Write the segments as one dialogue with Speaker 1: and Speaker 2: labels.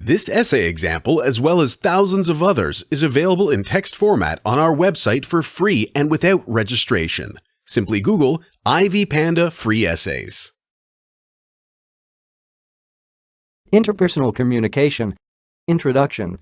Speaker 1: This essay example, as well as thousands of others, is available in text format on our website for free and without registration. Simply Google IvyPanda Free Essays.
Speaker 2: Interpersonal communication. Introduction.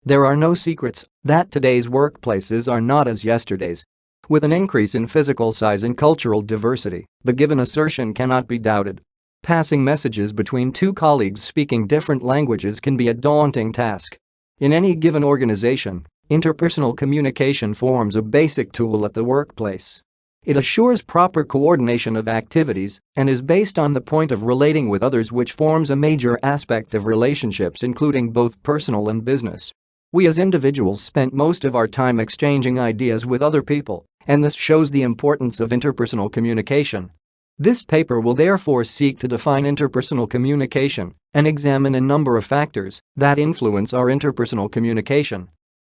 Speaker 2: There are no secrets that today's workplaces are not as yesterday's. With an increase in physical size and cultural diversity, the given assertion cannot be doubted. Passing messages between two colleagues speaking different languages can be a daunting task. In any given organization, interpersonal communication forms a basic tool at the workplace. It assures proper coordination of activities and is based on the point of relating with others, which forms a major aspect of relationships, including both personal and business. We as individuals spend most of our time exchanging ideas with other people, and this shows the importance of interpersonal communication. This paper will therefore seek to define interpersonal communication and examine a number of factors that influence our interpersonal communication.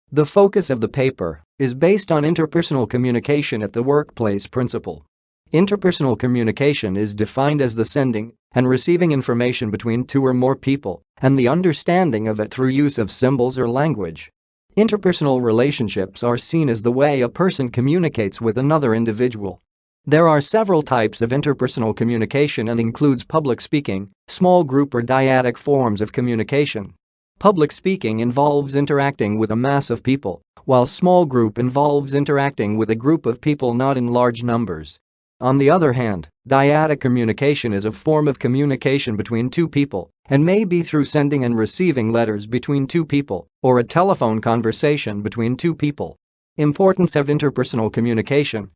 Speaker 2: The focus of the paper is based on interpersonal communication at the workplace principle. Interpersonal communication is defined as the sending and receiving information between two or more people and the understanding of it through use of symbols or language. Interpersonal relationships are seen as the way a person communicates with another individual. There are several types of interpersonal communication and includes public speaking, small group or dyadic forms of communication. Public speaking involves interacting with a mass of people, while small group involves interacting with a group of people not in large numbers. On the other hand, dyadic communication is a form of communication between two people and may be through sending and receiving letters between two people or a telephone conversation between two people. Importance of interpersonal communication.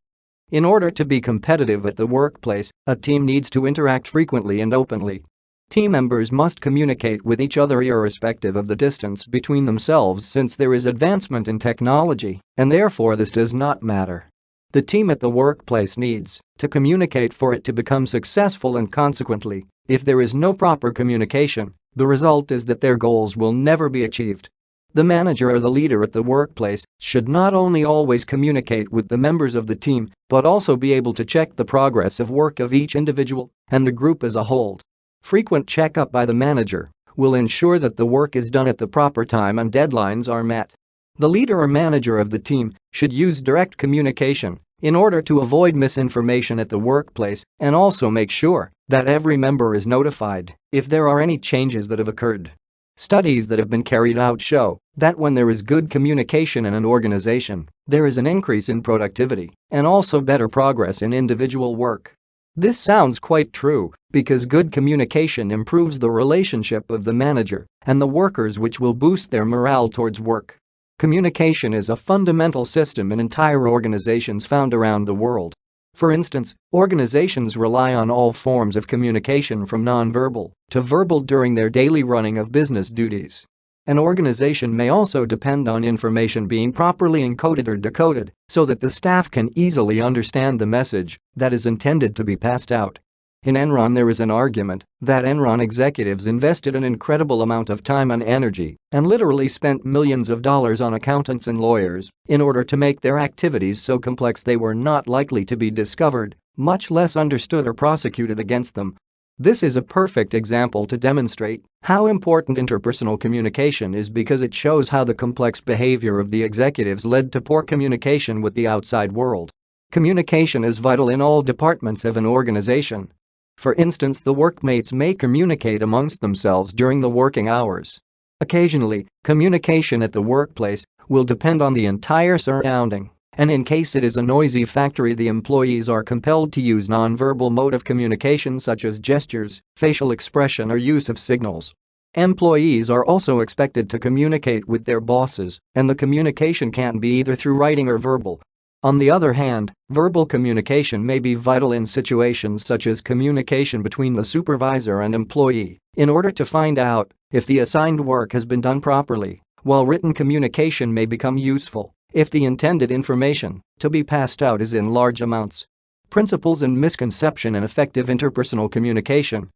Speaker 2: In order to be competitive at the workplace, a team needs to interact frequently and openly. Team members must communicate with each other irrespective of the distance between themselves, since there is advancement in technology, and therefore this does not matter. The team at the workplace needs to communicate for it to become successful, and consequently, if there is no proper communication, the result is that their goals will never be achieved. The manager or the leader at the workplace should not only always communicate with the members of the team, but also be able to check the progress of work of each individual and the group as a whole. Frequent checkup by the manager will ensure that the work is done at the proper time and deadlines are met. The leader or manager of the team should use direct communication in order to avoid misinformation at the workplace, and also make sure that every member is notified if there are any changes that have occurred. Studies that have been carried out show that when there is good communication in an organization, there is an increase in productivity and also better progress in individual work. This sounds quite true because good communication improves the relationship of the manager and the workers, which will boost their morale towards work. Communication is a fundamental system in entire organizations found around the world. For instance, organizations rely on all forms of communication from nonverbal to verbal during their daily running of business duties. An organization may also depend on information being properly encoded or decoded so that the staff can easily understand the message that is intended to be passed out. In Enron, there is an argument that Enron executives invested an incredible amount of time and energy and literally spent millions of dollars on accountants and lawyers in order to make their activities so complex they were not likely to be discovered, much less understood or prosecuted against them. This is a perfect example to demonstrate how important interpersonal communication is, because it shows how the complex behavior of the executives led to poor communication with the outside world. Communication is vital in all departments of an organization. For instance, the workmates may communicate amongst themselves during the working hours. Occasionally, communication at the workplace will depend on the entire surrounding, and in case it is a noisy factory, the employees are compelled to use nonverbal mode of communication such as gestures, facial expression, or use of signals. Employees are also expected to communicate with their bosses, and the communication can be either through writing or verbal. On the other hand, verbal communication may be vital in situations such as communication between the supervisor and employee in order to find out if the assigned work has been done properly, while written communication may become useful if the intended information to be passed out is in large amounts. Principles and misconception in effective interpersonal communication.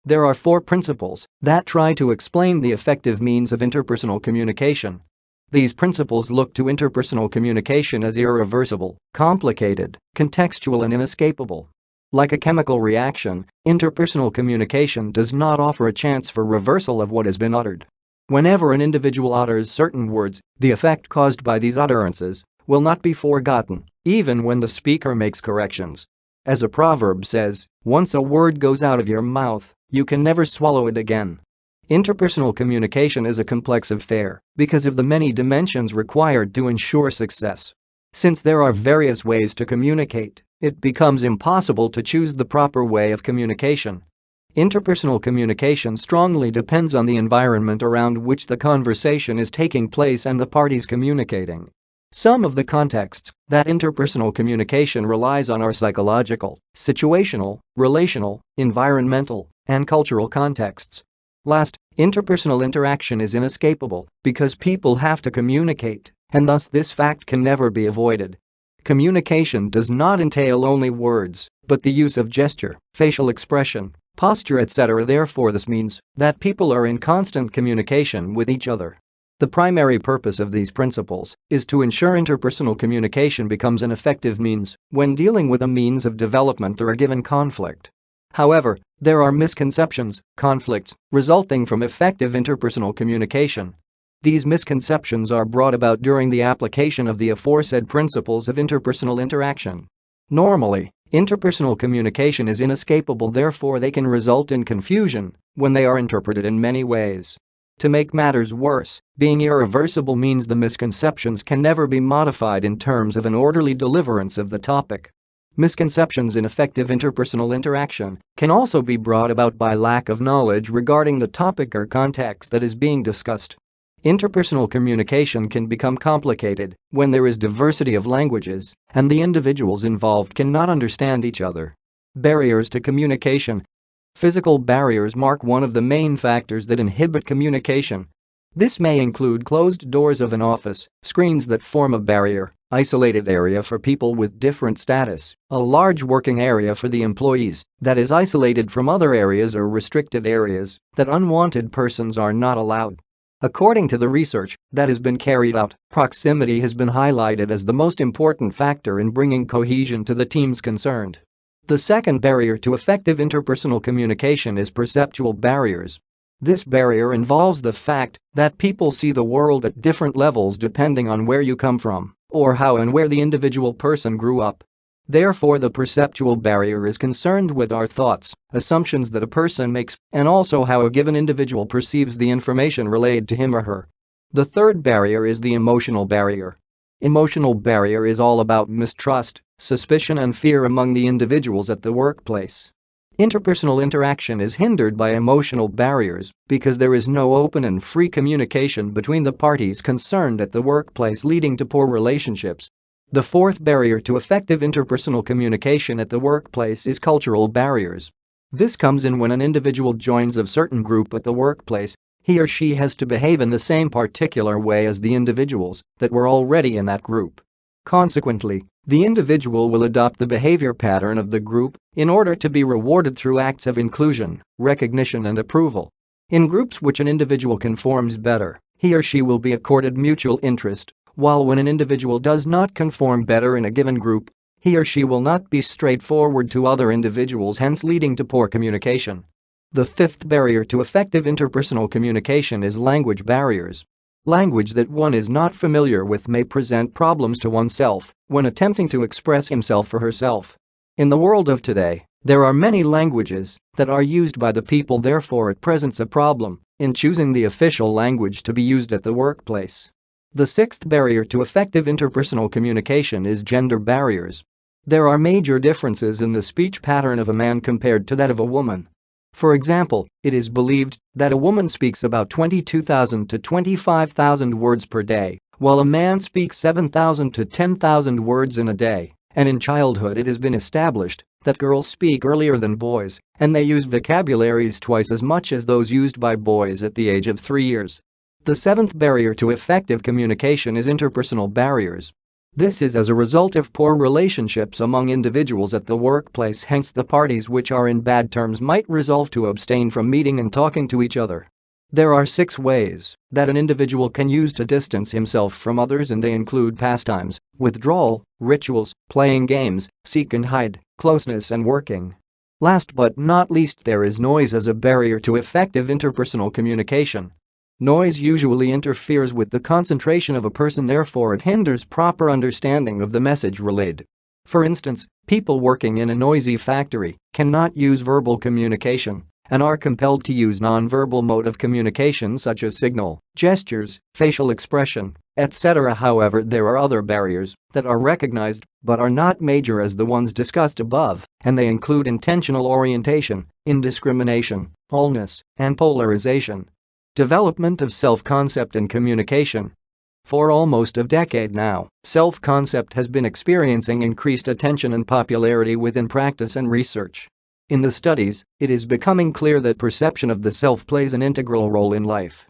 Speaker 2: There are 4 principles that try to explain the effective means of interpersonal communication. These principles look to interpersonal communication as irreversible, complicated, contextual, and inescapable. Like a chemical reaction, interpersonal communication does not offer a chance for reversal of what has been uttered. Whenever an individual utters certain words, the effect caused by these utterances will not be forgotten, even when the speaker makes corrections. As a proverb says, once a word goes out of your mouth, you can never swallow it again. Interpersonal communication is a complex affair because of the many dimensions required to ensure success. Since there are various ways to communicate, it becomes impossible to choose the proper way of communication. Interpersonal communication strongly depends on the environment around which the conversation is taking place and the parties communicating. Some of the contexts that interpersonal communication relies on are psychological, situational, relational, environmental, and cultural contexts. Last, interpersonal interaction is inescapable because people have to communicate, and thus this fact can never be avoided. Communication does not entail only words, but the use of gesture, facial expression, posture, etc. Therefore, this means that people are in constant communication with each other. The primary purpose of these principles is to ensure interpersonal communication becomes an effective means when dealing with a means of development or a given conflict. However, there are misconceptions, conflicts, resulting from effective interpersonal communication. These misconceptions are brought about during the application of the aforesaid principles of interpersonal interaction. Normally, interpersonal communication is inescapable, therefore they can result in confusion when they are interpreted in many ways. To make matters worse, being irreversible means the misconceptions can never be modified in terms of an orderly deliverance of the topic. Misconceptions in effective interpersonal interaction can also be brought about by lack of knowledge regarding the topic or context that is being discussed. Interpersonal communication can become complicated when there is diversity of languages and the individuals involved cannot understand each other. Barriers to communication. Physical barriers mark one of the main factors that inhibit communication. This may include closed doors of an office, screens that form a barrier, isolated area for people with different status, a large working area for the employees that is isolated from other areas, or restricted areas that unwanted persons are not allowed. According to the research that has been carried out, proximity has been highlighted as the most important factor in bringing cohesion to the teams concerned. The second barrier to effective interpersonal communication is perceptual barriers. This barrier involves the fact that people see the world at different levels depending on where you come from, or how and where the individual person grew up. Therefore, the perceptual barrier is concerned with our thoughts, assumptions that a person makes, and also how a given individual perceives the information relayed to him or her. The third barrier is the emotional barrier. Emotional barrier is all about mistrust, suspicion, and fear among the individuals at the workplace. Interpersonal interaction is hindered by emotional barriers because there is no open and free communication between the parties concerned at the workplace, leading to poor relationships. The fourth barrier to effective interpersonal communication at the workplace is cultural barriers. This comes in when an individual joins a certain group at the workplace. He or she has to behave in the same particular way as the individuals that were already in that group. Consequently, the individual will adopt the behavior pattern of the group in order to be rewarded through acts of inclusion, recognition, and approval. In groups which an individual conforms better, he or she will be accorded mutual interest, while when an individual does not conform better in a given group, he or she will not be straightforward to other individuals, hence leading to poor communication. The fifth barrier to effective interpersonal communication is language barriers. Language that one is not familiar with may present problems to oneself when attempting to express himself or herself. In the world of today, there are many languages that are used by the people, therefore it presents a problem in choosing the official language to be used at the workplace. The sixth barrier to effective interpersonal communication is gender barriers. There are major differences in the speech pattern of a man compared to that of a woman. For example, it is believed that a woman speaks about 22,000 to 25,000 words per day, while a man speaks 7,000 to 10,000 words in a day, and in childhood it has been established that girls speak earlier than boys, and they use vocabularies twice as much as those used by boys at the age of 3 years. The seventh barrier to effective communication is interpersonal barriers. This is as a result of poor relationships among individuals at the workplace, hence the parties which are in bad terms might resolve to abstain from meeting and talking to each other. There are 6 ways that an individual can use to distance himself from others, and they include pastimes, withdrawal, rituals, playing games, seek and hide, closeness, and working. Last but not least, there is noise as a barrier to effective interpersonal communication. Noise usually interferes with the concentration of a person, therefore it hinders proper understanding of the message relayed. For instance, people working in a noisy factory cannot use verbal communication and are compelled to use non-verbal mode of communication such as signal, gestures, facial expression, etc. However, there are other barriers that are recognized but are not major as the ones discussed above, and they include intentional orientation, indiscrimination, allness, and polarization. Development of self-concept and communication. For almost a decade now, self-concept has been experiencing increased attention and popularity within practice and research. In the studies, it is becoming clear that perception of the self plays an integral role in life.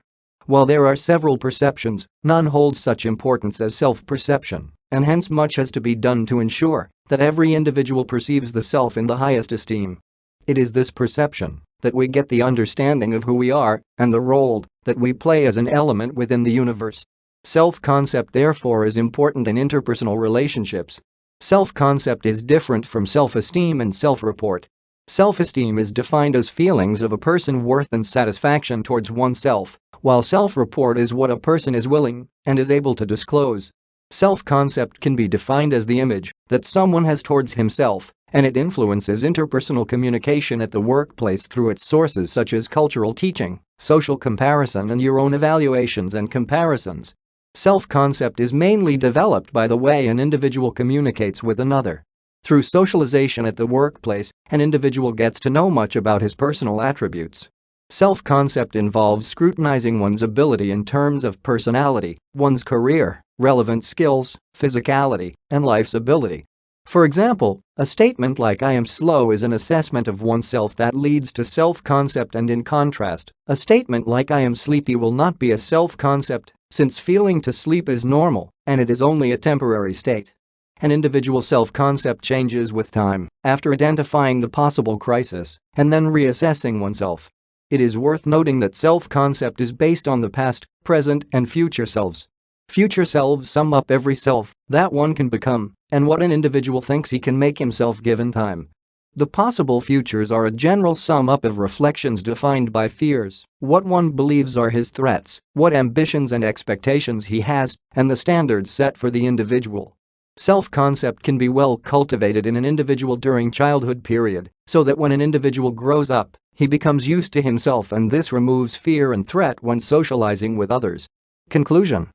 Speaker 2: While there are several perceptions, none holds such importance as self-perception, and hence much has to be done to ensure that every individual perceives the self in the highest esteem. It is this perception that we get the understanding of who we are and the role that we play as an element within the universe. Self-concept therefore is important in interpersonal relationships. Self-concept is different from self-esteem and self-report. Self-esteem is defined as feelings of a person's worth and satisfaction towards oneself, while self-report is what a person is willing and is able to disclose. Self-concept can be defined as the image that someone has towards himself, and it influences interpersonal communication at the workplace through its sources such as cultural teaching, social comparison, and your own evaluations and comparisons. Self-concept is mainly developed by the way an individual communicates with another. Through socialization at the workplace, an individual gets to know much about his personal attributes. Self-concept involves scrutinizing one's ability in terms of personality, one's career, relevant skills, physicality, and life's ability. For example, a statement like "I am slow" is an assessment of oneself that leads to self-concept, and in contrast, a statement like "I am sleepy" will not be a self-concept, since feeling to sleep is normal and it is only a temporary state. An individual self-concept changes with time, after identifying the possible crisis and then reassessing oneself. It is worth noting that self-concept is based on the past, present, and future selves. Future selves sum up every self that one can become and what an individual thinks he can make himself given time. The possible futures are a general sum up of reflections defined by fears, what one believes are his threats, what ambitions and expectations he has, and the standards set for the individual. Self-concept can be well cultivated in an individual during childhood period, so that when an individual grows up, he becomes used to himself, and this removes fear and threat when socializing with others. Conclusion.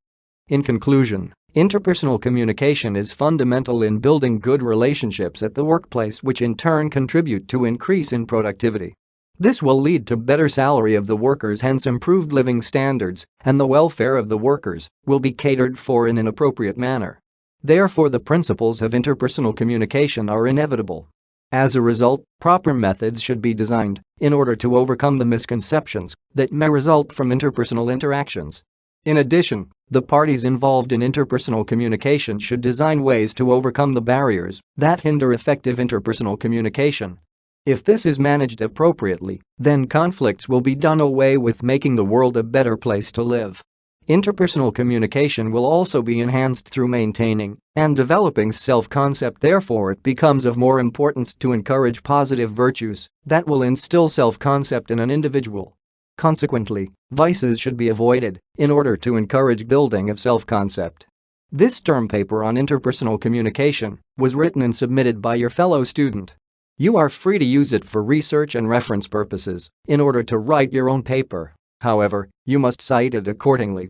Speaker 2: In conclusion, interpersonal communication is fundamental in building good relationships at the workplace, which in turn contribute to increase in productivity. This will lead to better salary of the workers, hence improved living standards, and the welfare of the workers will be catered for in an appropriate manner. Therefore, the principles of interpersonal communication are inevitable. As a result, proper methods should be designed in order to overcome the misconceptions that may result from interpersonal interactions. In addition, the parties involved in interpersonal communication should design ways to overcome the barriers that hinder effective interpersonal communication. If this is managed appropriately, then conflicts will be done away with, making the world a better place to live. Interpersonal communication will also be enhanced through maintaining and developing self-concept. Therefore, it becomes of more importance to encourage positive virtues that will instill self-concept in an individual. Consequently, vices should be avoided in order to encourage building of self-concept. This term paper on interpersonal communication was written and submitted by your fellow student. You are free to use it for research and reference purposes in order to write your own paper. However, you must cite it accordingly.